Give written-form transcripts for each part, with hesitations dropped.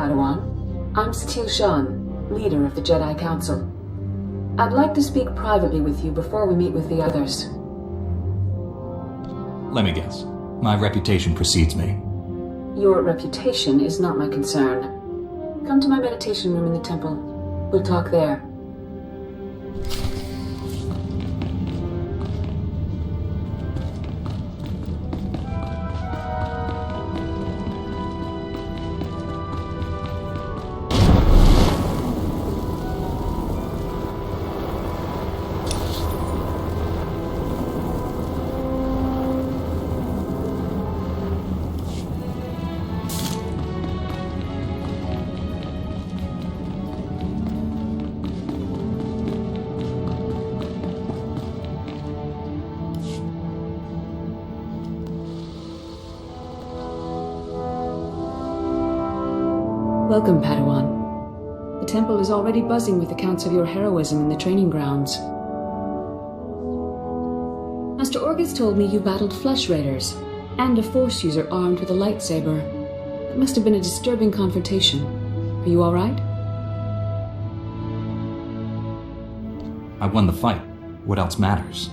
Padawan. I'm Satil Shan, leader of the Jedi Council. I'd like to speak privately with you before we meet with the others. Let me guess. My reputation precedes me. Your reputation is not my concern. Come to my meditation room in the temple. We'll talk there. Welcome, Padawan. The temple is already buzzing with accounts of your heroism in the training grounds. Master Orgus told me you battled flesh raiders, and a Force user armed with a lightsaber. It must have been a disturbing confrontation. Are you all right? I won the fight. What else matters?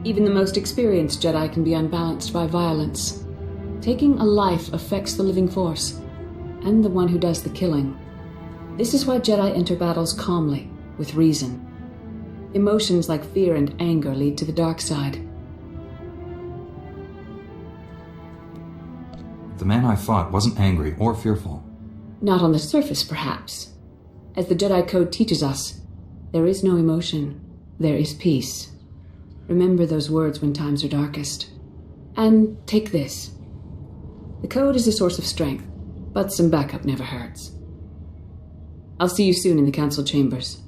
Even the most experienced Jedi can be unbalanced by violence. Taking a life affects the living Force, and the one who does the killing. This is why Jedi enter battles calmly, with reason. Emotions like fear and anger lead to the dark side. The man I fought wasn't angry or fearful. Not on the surface, perhaps. As the Jedi Code teaches us, there is no emotion, there is peace. Remember those words when times are darkest. And take this. The Code is a source of strength, but some backup never hurts. I'll see you soon in the council chambers.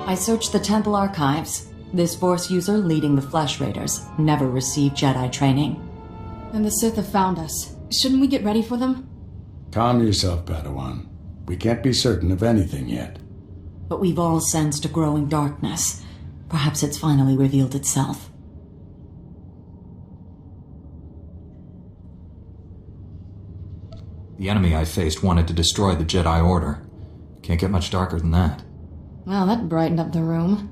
I searched the temple archives. This Force user leading the Flesh Raiders never received Jedi training. Then the Sith have found us. Shouldn't we get ready for them? Calm yourself, Padawan. We can't be certain of anything yet. But we've all sensed a growing darkness. Perhaps it's finally revealed itself. The enemy I faced wanted to destroy the Jedi Order. Can't get much darker than that. Well, that brightened up the room.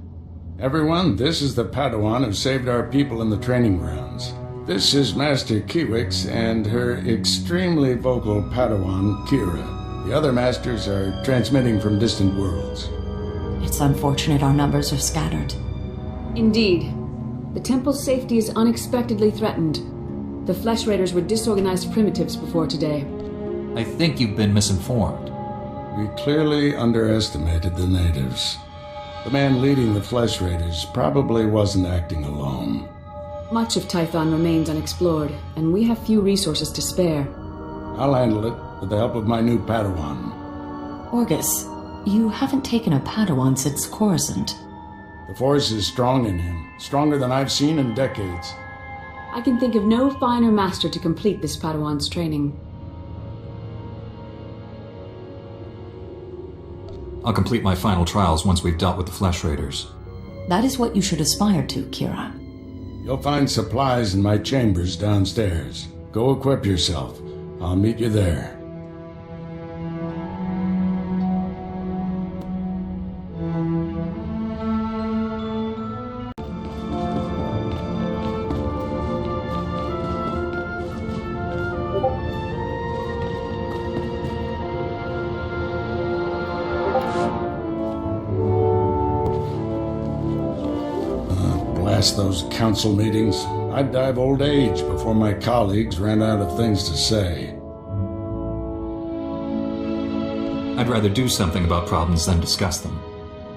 Everyone, this is the Padawan who saved our people in the training grounds. This is Master Twi'leks and her extremely vocal Padawan, Kira. The other masters are transmitting from distant worlds. It's unfortunate our numbers are scattered. Indeed. The temple's safety is unexpectedly threatened. The Flesh Raiders were disorganized primitives before today. I think you've been misinformed. We clearly underestimated the natives. The man leading the Flesh Raiders probably wasn't acting alone. Much of Tython remains unexplored, and we have few resources to spare. I'll handle it with the help of my new Padawan. Orgus, you haven't taken a Padawan since Coruscant. The Force is strong in him, stronger than I've seen in decades. I can think of no finer master to complete this Padawan's training. I'll complete my final trials once we've dealt with the Flesh Raiders. That is what you should aspire to, Kira. You'll find supplies in my chambers downstairs. Go equip yourself. I'll meet you there. past those council meetings. I'd die of old age before my colleagues ran out of things to say. I'd rather do something about problems than discuss them.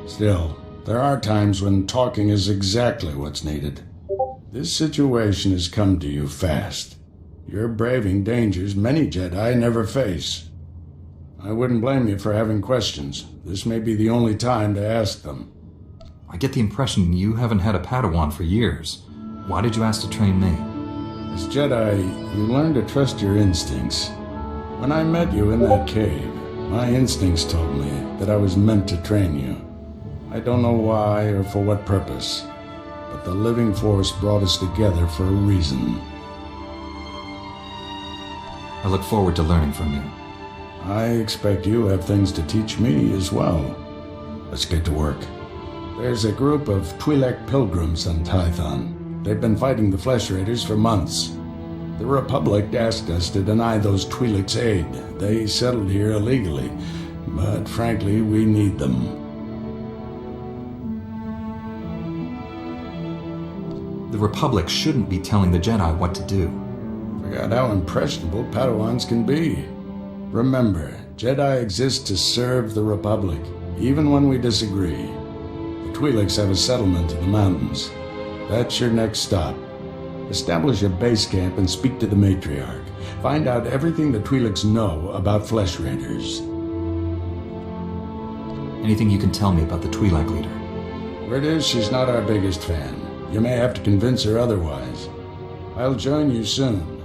Still, there are times when talking is exactly what's needed. This situation has come to you fast. You're braving dangers many Jedi never face. I wouldn't blame you for having questions. This may be the only time to ask them. I get the impression you haven't had a Padawan for years. Why did you ask to train me? As Jedi, you learn to trust your instincts. When I met you in that cave, my instincts told me that I was meant to train you. I don't know why or for what purpose, but the living force brought us together for a reason. I look forward to learning from you. I expect you have things to teach me as well. Let's get to work. There's a group of Twi'leks pilgrims on Tython. They've been fighting the Flesh Raiders for months. The Republic asked us to deny those Twi'leks aid. They settled here illegally, but frankly, we need them. The Republic shouldn't be telling the Jedi what to do. Forgot how impressionable Padawans can be. Remember, Jedi exist to serve the Republic, even when we disagree. The Twi'leks have a settlement in the mountains. That's your next stop. Establish a base camp and speak to the matriarch. Find out everything the Twi'leks know about Flesh Raiders. Anything you can tell me about the Twi'lek leader? Word is she's not our biggest fan. You may have to convince her otherwise. I'll join you soon.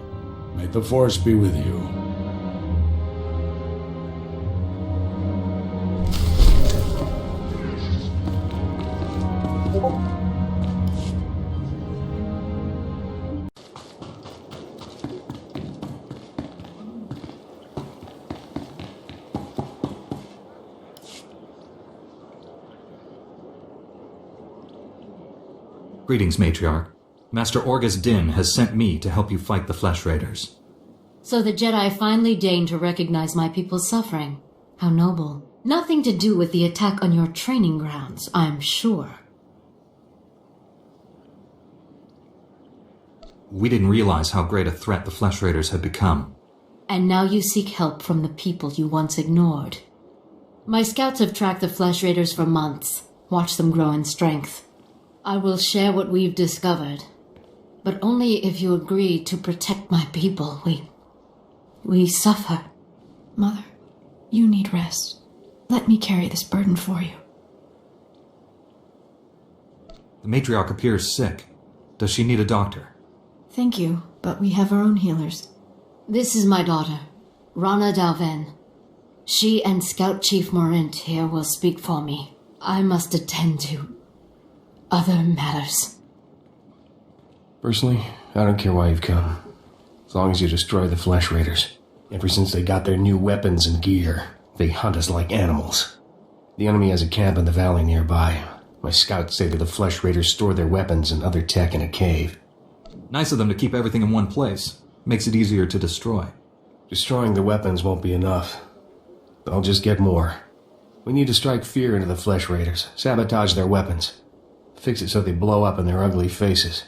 May the Force be with you. Greetings, Matriarch. Master Orgus Din has sent me to help you fight the Flesh Raiders. So the Jedi finally deigned to recognize my people's suffering. How noble. Nothing to do with the attack on your training grounds, I'm sure. We didn't realize how great a threat the Flesh Raiders had become. And now you seek help from the people you once ignored. My scouts have tracked the Flesh Raiders for months, watched them grow in strength. I will share what we've discovered, but only if you agree to protect my people. We suffer. Mother, you need rest. Let me carry this burden for you. The Matriarch appears sick. Does she need a doctor? Thank you, but we have our own healers. This is my daughter, Rana Dalven. She and Scout Chief Morint here will speak for me. I must attend to other matters. Personally, I don't care why you've come. As long as you destroy the Flesh Raiders. Ever since they got their new weapons and gear, they hunt us like animals. The enemy has a camp in the valley nearby. My scouts say that the Flesh Raiders store their weapons and other tech in a cave. Nice of them to keep everything in one place. Makes it easier to destroy. Destroying the weapons won't be enough. I'll just get more. We need to strike fear into the Flesh Raiders, sabotage their weapons. Fix it so they blow up in their ugly faces.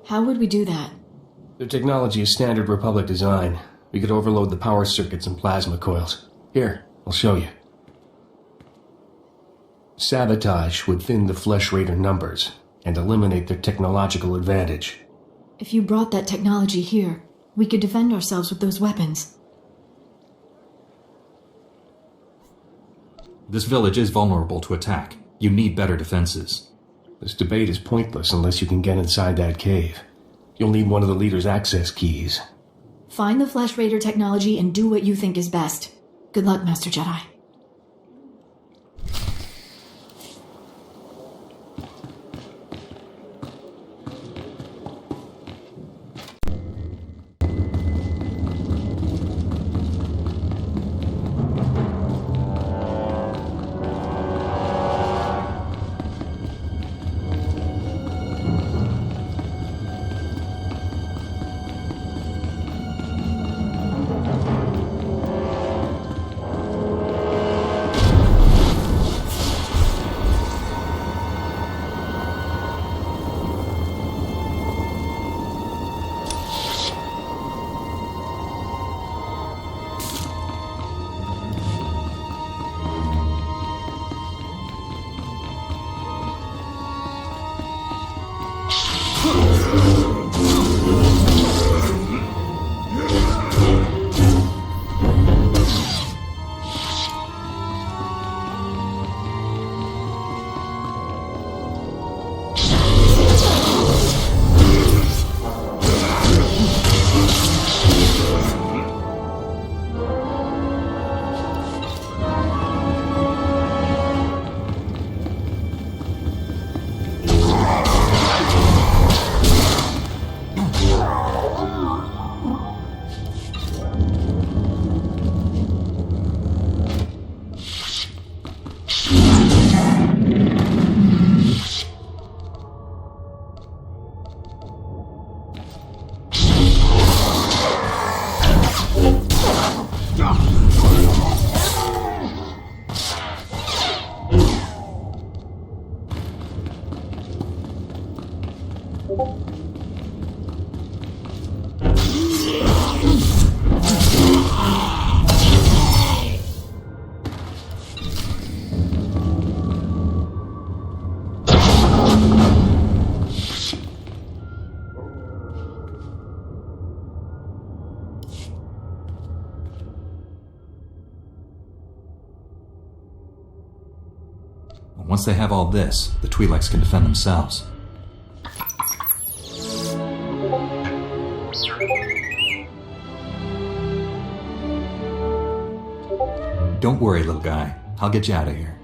How would we do that? Their technology is standard Republic design. We could overload the power circuits and plasma coils. Here, I'll show you. Sabotage would thin the Flesh Raider numbers and eliminate their technological advantage. If you brought that technology here, we could defend ourselves with those weapons. This village is vulnerable to attack. You need better defenses. This debate is pointless unless you can get inside that cave. You'll need one of the leader's access keys. Find the Flesh Raider technology and do what you think is best. Good luck, Master Jedi. Once they have all this, the Twi'leks can defend themselves. Don't worry, little guy. I'll get you out of here.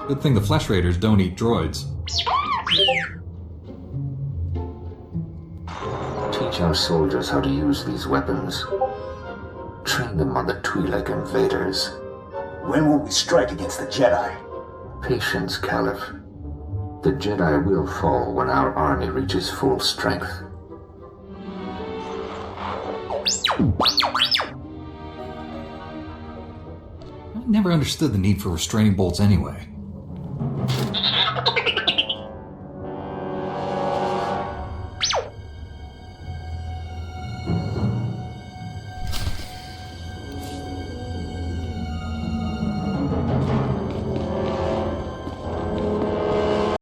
Good thing the Flesh Raiders don't eat droids. Teach our soldiers how to use these weapons. Train them on the Twi'lek invaders. When will we strike against the Jedi? Patience, Caliph. The Jedi will fall when our army reaches full strength. I never understood the need for restraining bolts anyway.